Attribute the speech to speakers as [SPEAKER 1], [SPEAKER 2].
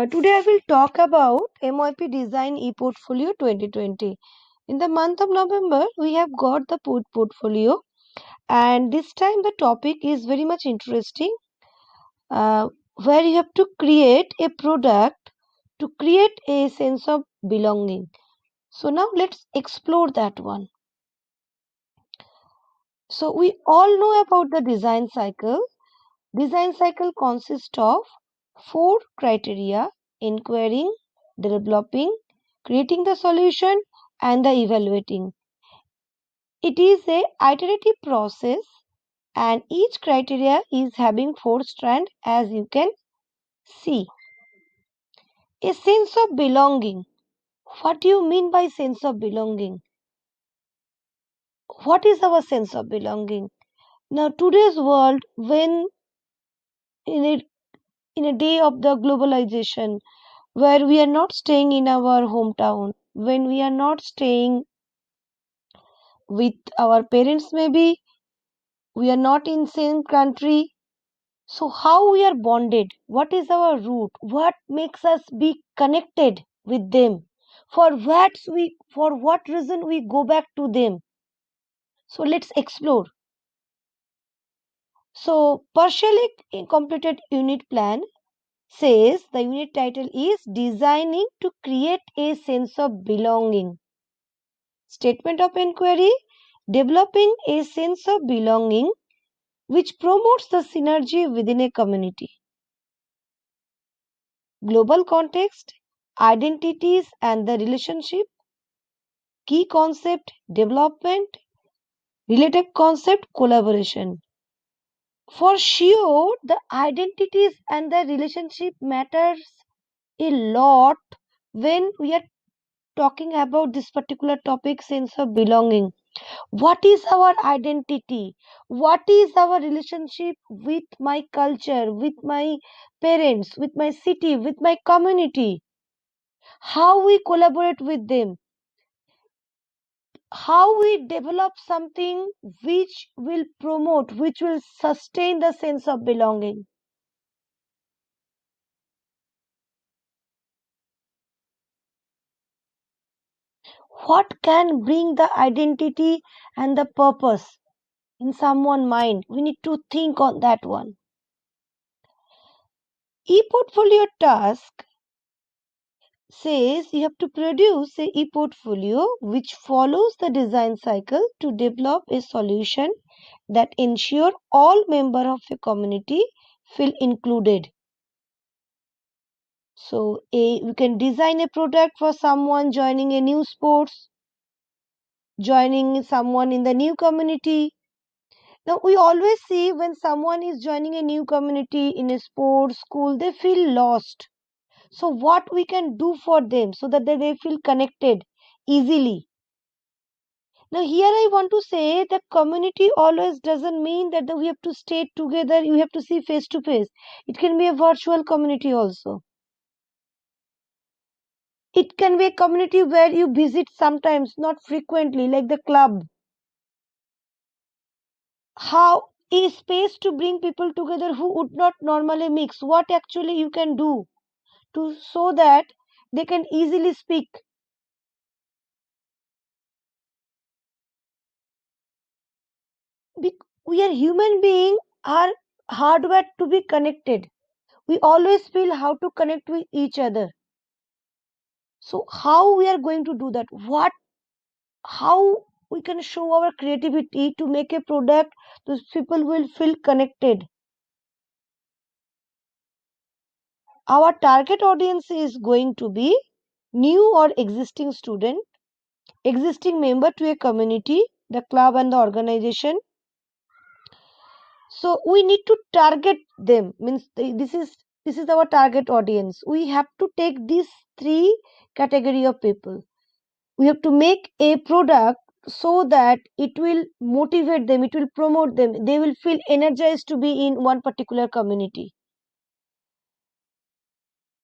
[SPEAKER 1] Today I will talk about MYP Design Eportfolio 2020. In the month of November, we have got the portfolio, and this time the topic is very much interesting, where you have to create a product to create a sense of belonging. So now let's explore that one. So we all know about the design cycle. Design cycle consists of four criteria: inquiring, developing, creating the solution, and the evaluating. It is a iterative process, and each criteria is having four strands, as you can see. A sense of belonging. What do you mean by sense of belonging? What is our sense of belonging? Now, today's world, when in a, in a day of the globalization, where we are not staying in our hometown, when we are not staying with our parents, maybe we are not in same country, so how we are bonded, what is our root, what makes us be connected with them, for what reason we go back to them. So let's explore. So partially completed unit plan says the unit title is designing to create a sense of belonging. Statement of inquiry: developing a sense of belonging which promotes the synergy within a community. Global context: identities and the relationship. Key concept: development. Related concept: collaboration. For sure, the identities and the relationship matters a lot when we are talking about this particular topic, sense of belonging. What is our identity? What is our relationship with my culture, with my parents, with my city, with my community? How we collaborate with them? How we develop something which will promote, which will sustain the sense of belonging? What can bring the identity and the purpose in someone's mind? We need to think on that one. E-portfolio task says you have to produce a e-portfolio which follows the design cycle to develop a solution that ensure all members of a community feel included. So we can design a product for someone joining a new sports, joining someone in the new community. Now we always see when someone is joining a new community in a sports school, they feel lost. So what we can do for them so that they feel connected easily. Now here I want to say that community always doesn't mean that we have to stay together, you have to see face to face. It can be a virtual community also. It can be a community where you visit sometimes, not frequently, like the club. How is space to bring people together who would not normally mix? What actually you can do to so that they can easily speak? We are human beings, are hardwired to be connected. We always feel how to connect with each other. So how we are going to do that? How we can show our creativity to make a product those people will feel connected? Our target audience is going to be new or existing student, existing member to a community, the club and the organization. So we need to target them, means this is our target audience. We have to take these three category of people. We have to make a product so that it will motivate them, it will promote them, they will feel energized to be in one particular community.